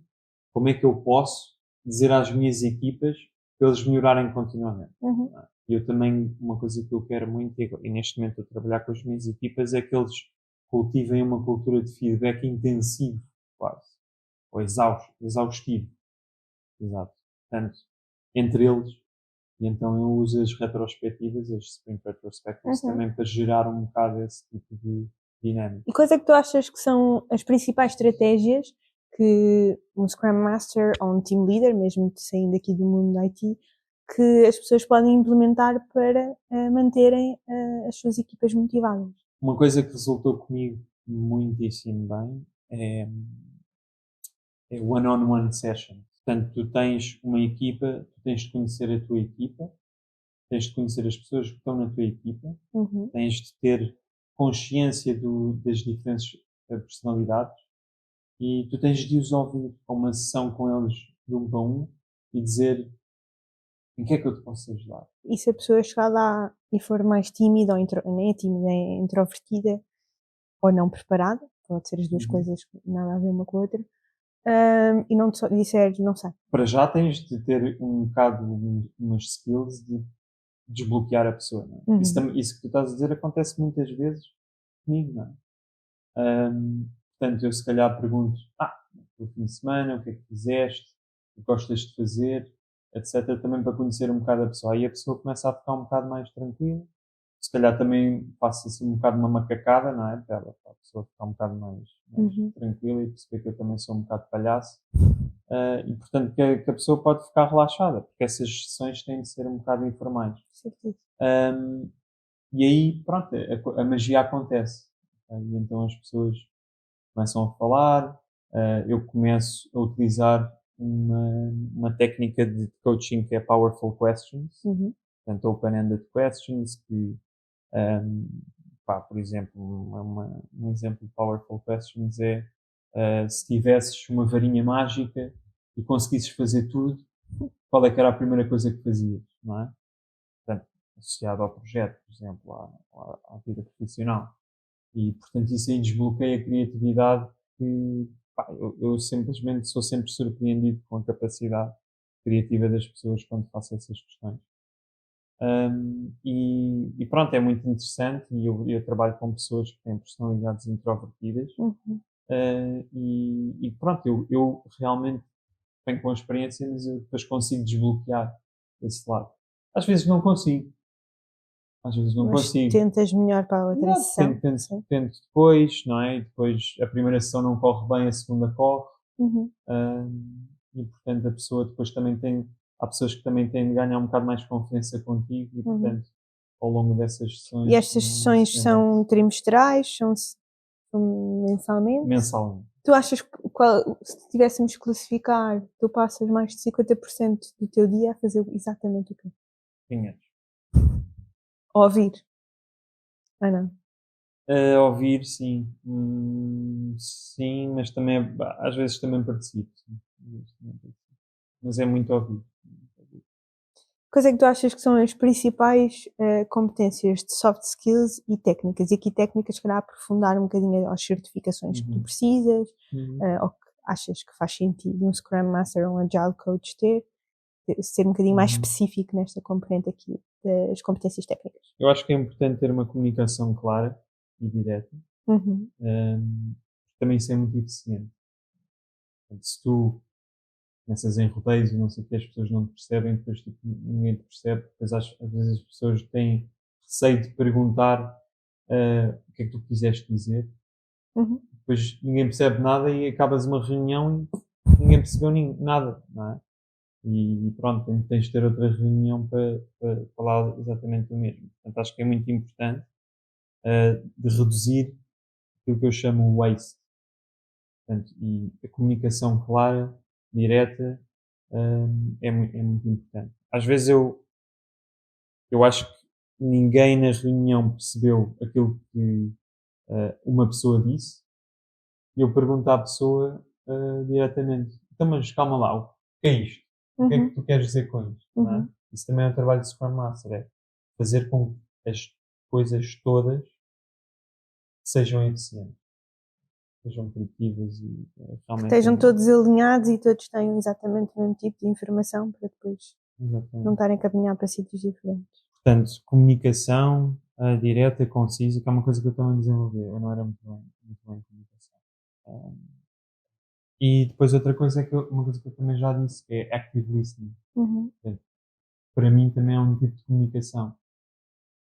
como é que eu posso dizer às minhas equipas para eles melhorarem continuamente? Uhum. E eu também, uma coisa que eu quero muito, e neste momento estou a trabalhar com as minhas equipas, é que eles cultivem uma cultura de feedback intensivo, quase, ou exaustivo, exato. Portanto, entre eles, e então eu uso as retrospectivas, as Sprint Retrospectives, Uhum. também para gerar um bocado esse tipo de dinâmica. E quais é que tu achas que são as principais estratégias que um Scrum Master ou um Team Leader, mesmo saindo aqui do mundo da IT, que as pessoas podem implementar para manterem as suas equipas motivadas? Uma coisa que resultou comigo muitíssimo bem é one-on-one session. Portanto, tu tens uma equipa, tu tens de conhecer a tua equipa, tens de conhecer as pessoas que estão na tua equipa, Uhum. tens de ter consciência das diferentes personalidades e tu tens de os ouvir a uma sessão com eles de um para um e dizer em que é que eu te posso ajudar. E se a pessoa chegar lá e for mais tímida, ou nem é tímida, é introvertida, ou não preparada, pode ser as duas Uhum. coisas, nada a ver uma com a outra, e não te disser, não sei. Para já tens de ter um bocado umas skills de desbloquear a pessoa. Não é? Uhum. Isso que tu estás a dizer acontece muitas vezes comigo, não é? Portanto, eu se calhar pergunto, no fim de semana, o que é que fizeste, o que gostas de fazer, etc. Também para conhecer um bocado a pessoa. Aí a pessoa começa a ficar um bocado mais tranquila. Se calhar também faço assim um bocado uma macacada, não é? Para a pessoa ficar um bocado mais tranquila e perceber que eu também sou um bocado palhaço. E portanto que a pessoa pode ficar relaxada, porque essas sessões têm de ser um bocado informais. Certo. E aí, pronto, a magia acontece. E então as pessoas começam a falar, eu começo a utilizar uma técnica de coaching que é Powerful Questions, portanto, Open-Ended Questions, que, por exemplo, um exemplo de Powerful Questions é se tivesses uma varinha mágica e conseguisses fazer tudo, qual é que era a primeira coisa que fazias, não é? Portanto, associado ao projeto, por exemplo, à vida profissional. E, portanto, isso aí desbloqueia a criatividade que eu simplesmente sou sempre surpreendido com a capacidade criativa das pessoas quando faço essas questões. E pronto, é muito interessante e eu trabalho com pessoas que têm personalidades introvertidas e pronto, eu realmente venho com a experiência, mas eu depois consigo desbloquear esse lado. Às vezes não consigo, às vezes não Mas consigo. tentas melhor para a outra sessão. Tento depois, não é? E depois a primeira sessão não corre bem, a segunda corre. E portanto a pessoa depois também há pessoas que também têm de ganhar um bocado mais confiança contigo e portanto ao longo dessas sessões. E estas sessões são trimestrais, são mensalmente? Mensalmente. Tu achas que se tivéssemos que classificar, tu passas mais de 50% do teu dia a fazer exatamente o quê? 500. A ouvir? Não. A ouvir, sim. Sim, mas também às vezes também participo. Sim. Mas é muito ouvir. Quais é que tu achas que são as principais competências de soft skills e técnicas? E aqui técnicas, se calhar, aprofundar um bocadinho as certificações que tu precisas, ou que achas que faz sentido um Scrum Master ou um Agile Coach ser um bocadinho mais específico nesta componente aqui das competências técnicas. Eu acho que é importante ter uma comunicação clara e direta. Também isso é muito eficiente. Portanto, se tu começas em rodeios e não sei o que, as pessoas não te percebem, depois tipo, ninguém te percebe, depois às vezes as pessoas têm receio de perguntar o que é que tu quiseste dizer, depois ninguém percebe nada e acabas uma reunião e ninguém percebeu nada, não é? E pronto, tens de ter outra reunião para falar exatamente o mesmo. Portanto, acho que é muito importante de reduzir aquilo que eu chamo o waste. Portanto, e a comunicação clara, direta, é muito importante. Às vezes eu acho que ninguém na reunião percebeu aquilo que uma pessoa disse e eu pergunto à pessoa diretamente, então mas calma lá, o que é isto? O que é que tu queres dizer com isto? Não é? Isso também é o trabalho de Scrum Master, é fazer com que as coisas todas sejam eficientes, sejam produtivas e realmente... Que estejam todos alinhados e todos tenham exatamente o mesmo tipo de informação para depois não estarem a caminhar para sítios diferentes. Portanto, comunicação direta, concisa, que é uma coisa que eu também desenvolvi. Eu não era muito bem em comunicação. E depois outra coisa uma coisa que eu também já disse, que é active listening. Portanto, para mim também é um tipo de comunicação.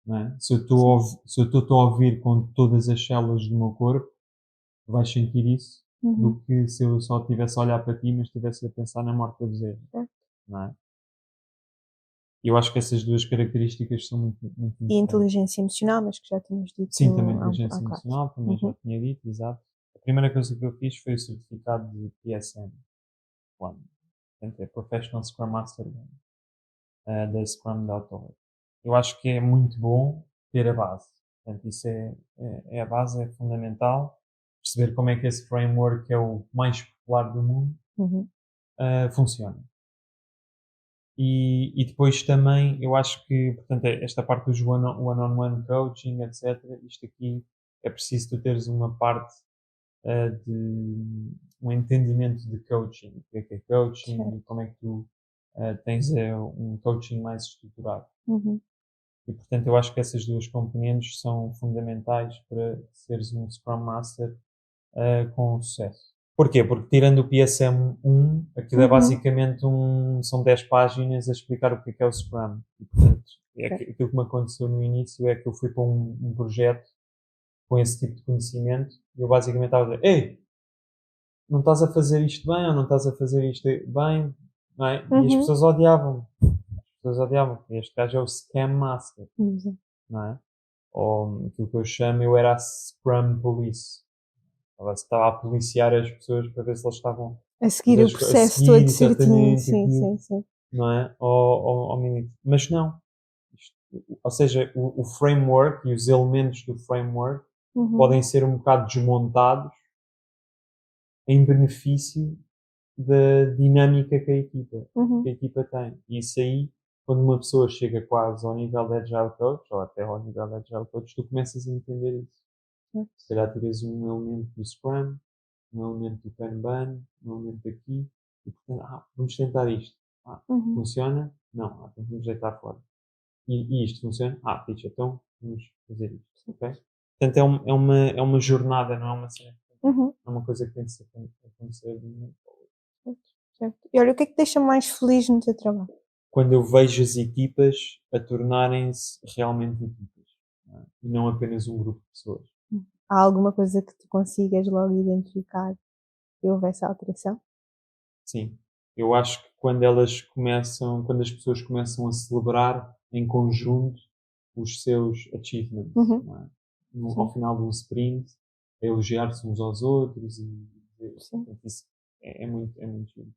Não é? Se eu estou a ouvir com todas as células do meu corpo, vais sentir isso, do que se eu só estivesse a olhar para ti, mas estivesse a pensar na morte da bezerra. Não é? Eu acho que essas duas características são muito importantes. E inteligência emocional, mas que já tínhamos dito. Sim, também inteligência emocional, também já tinha dito, exato. A primeira coisa que eu fiz foi o certificado de PSM 1. Portanto, é Professional Scrum Master 1, da Scrum.org. Eu acho que é muito bom ter a base. Portanto, isso é a base, é fundamental. Perceber como é que esse framework, que é o mais popular do mundo, funciona. E depois também, eu acho que, portanto, esta parte dos one-on-one coaching, etc., isto aqui é preciso tu teres uma parte de um entendimento de coaching, o que é coaching e como é que tu tens um coaching mais estruturado. E, portanto, eu acho que essas duas componentes são fundamentais para seres um Scrum Master com sucesso. Porquê? Porque tirando o PSM 1, aquilo é Uhum. basicamente são 10 páginas a explicar o que é o Scrum. E, portanto, Ok. aquilo que me aconteceu no início é que eu fui para um projeto com esse tipo de conhecimento e eu basicamente estava a dizer, ei, não estás a fazer isto bem ou não estás a fazer isto bem, não é? E as Uhum. pessoas odiavam. As pessoas odiavam. Este gajo é o Scam Master, Exato. não é? Ou aquilo que eu chamo, eu era a Scrum Police. Estava a policiar as pessoas para ver se eles estavam A a seguir fazer o a processo seguir todo certinho, exatamente sim, aquilo, sim, sim. não é? Ao minuto. Mas não. Ou seja, o framework e os elementos do framework Uhum. podem ser um bocado desmontados em benefício da dinâmica que a Uhum. equipa tem. E isso aí, quando uma pessoa chega quase ao nível de Agile Coach, ou até ao nível de Agile Coach, tu começas a entender isso. Se calhar tiras um elemento do Scrum, um elemento do Kanban, um elemento daqui, e portanto, vamos tentar isto. Uhum. Funciona? Não, então vamos deitar fora. E isto funciona? Ficha, então vamos fazer isto, ok? Portanto, é uma jornada, não é uma cena. Uhum. É uma coisa que tem que ser acontecer de um momento para o outro. Certo, certo. E olha, o que é que te deixa mais feliz no teu trabalho? Quando eu vejo as equipas a tornarem-se realmente equipas, não é? E não apenas um grupo de pessoas. Há alguma coisa que tu consigas logo identificar que houve essa alteração? Sim, eu acho que quando as pessoas começam a celebrar em conjunto os seus achievements, Uhum. não é? Ao Sim, final de um sprint, a elogiar-se uns aos outros sim. portanto, isso é muito giro.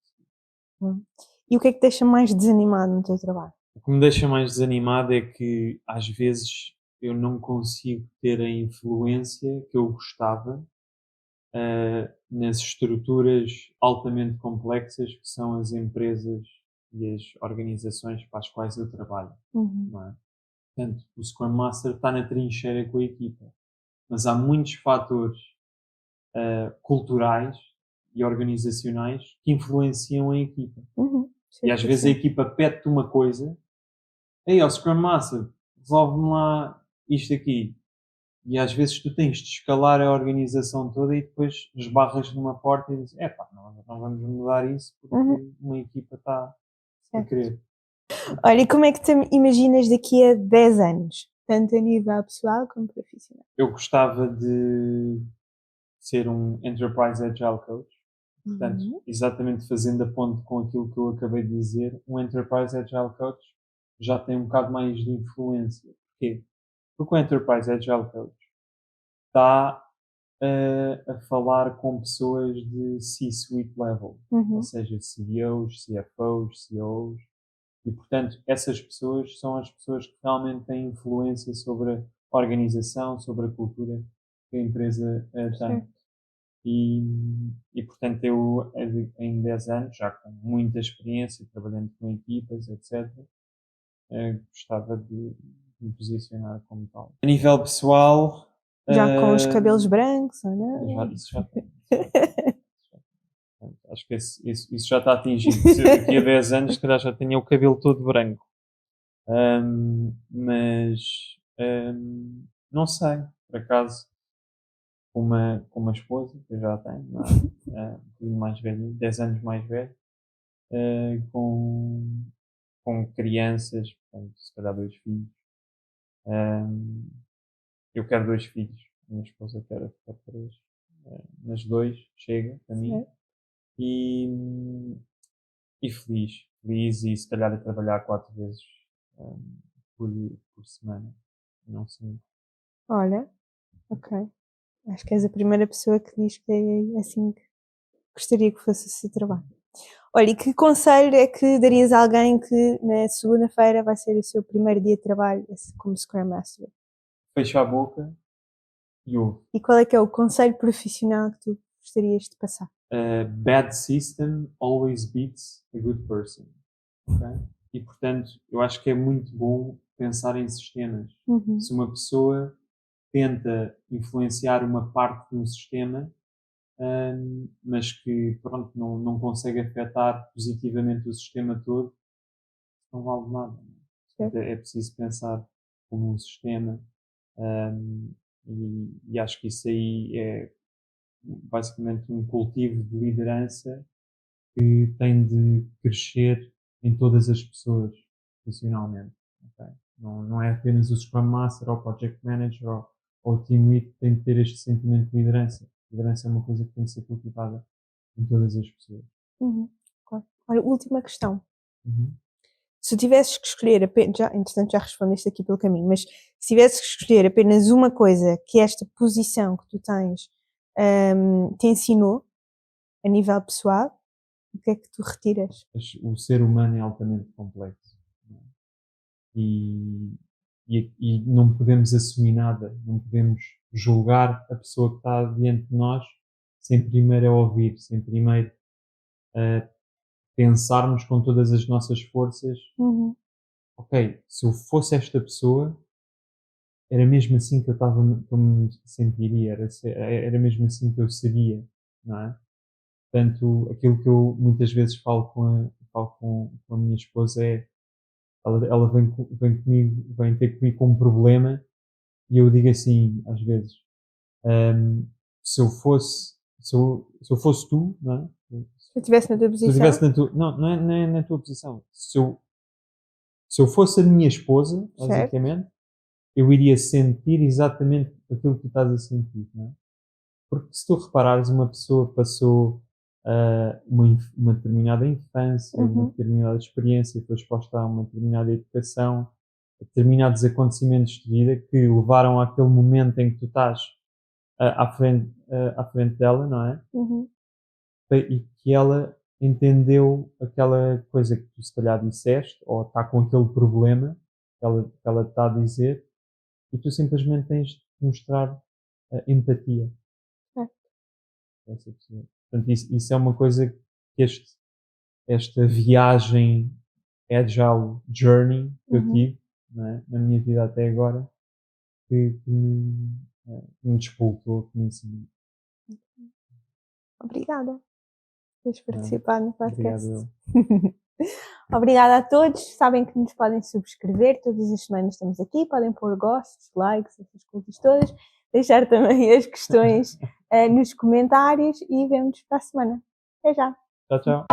Uhum. E o que é que te deixa mais desanimado no teu trabalho? O que me deixa mais desanimado é que às vezes eu não consigo ter a influência que eu gostava nas estruturas altamente complexas que são as empresas e as organizações para as quais eu trabalho, Uhum. não é? Portanto, o Scrum Master está na trincheira com a equipa, mas há muitos fatores culturais e organizacionais que influenciam a equipa. Uhum. E às vezes a Certíssimo. equipa pede-te uma coisa, ei, ó Scrum Master, resolve-me lá isto aqui. E às vezes tu tens de escalar a organização toda e depois esbarras numa porta e dizes, não vamos mudar isso Uhum. porque uma equipa está a Certo. querer. Olha, e como é que te imaginas daqui a 10 anos? Tanto a nível pessoal como profissional. Eu gostava de ser um Enterprise Agile Coach. Portanto, Uhum. exatamente fazendo a ponte com aquilo que eu acabei de dizer, um Enterprise Agile Coach já tem um bocado mais de influência. Porquê? Porque o Enterprise Agile Coach está a falar com pessoas de C-suite level, ou Uhum. seja, CEOs, CFOs, CEOs, e portanto essas pessoas são as pessoas que realmente têm influência sobre a organização, sobre a cultura que a empresa tem. Certo. E, e portanto eu em 10 anos, já com muita experiência, trabalhando com equipas, etc., gostava de me posicionar como tal. A nível pessoal, Já com os eh, cabelos brancos, ou não? isso já tem. Isso já tem. Portanto, acho que isso já está atingido. Se eu daqui a 10 anos, se calhar já tenho o cabelo todo branco. Mas não sei, por acaso, com uma esposa que eu já tenho, não é? Um bocadinho mais velhinho, 10 anos mais velho, ah, com, com crianças, portanto, se calhar 2 filhos. Ahm, eu quero 2 filhos, a minha esposa quer 3, mas 2 chega para mim. Certo. E, e feliz. Feliz e se calhar a trabalhar 4 vezes um, por semana. Não sei. Olha, ok. Acho que és a primeira pessoa que diz que é assim que gostaria que fosse o seu trabalho. Olha, e que conselho é que darias a alguém que na segunda-feira vai ser o seu primeiro dia de trabalho como Scrum Master? Fecha a boca e ouve. E qual é o conselho profissional que tu gostarias de passar? A bad system always beats a good person. Ok? E portanto, eu acho que é muito bom pensar em sistemas. Uhum. Se uma pessoa tenta influenciar uma parte de um sistema, mas que pronto, não consegue afetar positivamente o sistema todo, não vale nada. Portanto, Certo. é preciso pensar como um sistema, e acho que isso aí é basicamente um cultivo de liderança que tem de crescer em todas as pessoas profissionalmente. Ok? Não é apenas o Scrum Master ou o Project Manager ou o Team Lead que tem de ter este sentimento de liderança. Liderança é uma coisa que tem de ser cultivada em todas as pessoas. Claro. Olha, última questão. Uhum. Se tu tivesses que escolher apenas, entretanto já respondeste aqui pelo caminho, mas se tivesses que escolher apenas uma coisa que esta posição que tu tens te ensinou a nível pessoal, o que é que tu retiras? O ser humano é altamente complexo. Não é? E não podemos assumir nada, não podemos julgar a pessoa que está diante de nós sem primeiro a ouvir, sem primeiro a pensarmos com todas as nossas forças, ok, se eu fosse esta pessoa, era mesmo assim que que eu me sentiria, era mesmo assim que eu seria, não é? Portanto, aquilo que eu muitas vezes falo com a minha esposa é, ela vem comigo, vem ter comigo com um problema e eu digo assim, às vezes, hum, se eu fosse, se eu fosse tu, não é? Se eu estivesse na tua Se eu posição? estivesse na tua, não é na tua posição. Se eu fosse a minha esposa, Certo. basicamente, eu iria sentir exatamente aquilo que tu estás a sentir, não é? Porque se tu reparares, uma pessoa passou uma determinada infância, uma determinada experiência, foi exposta a uma determinada educação, a determinados acontecimentos de vida que levaram àquele momento em que tu estás à frente dela, não é? E que ela entendeu aquela coisa que tu se calhar disseste, ou está com aquele problema que ela está a dizer, e tu simplesmente tens de mostrar empatia a essa pessoa. Portanto, isso é uma coisa que esta viagem Agile Journey que eu tive, não é? Na minha vida até agora, que me despoltou, que me ensinou. Obrigada por teres Não é? participado no podcast. Obrigado, eu. Obrigada a todos. Sabem que nos podem subscrever. Todas as semanas estamos aqui. Podem pôr gostos, likes, essas coisas todas. Deixar também as questões nos comentários e vemo-nos para a semana. Até já. Tchau, tchau.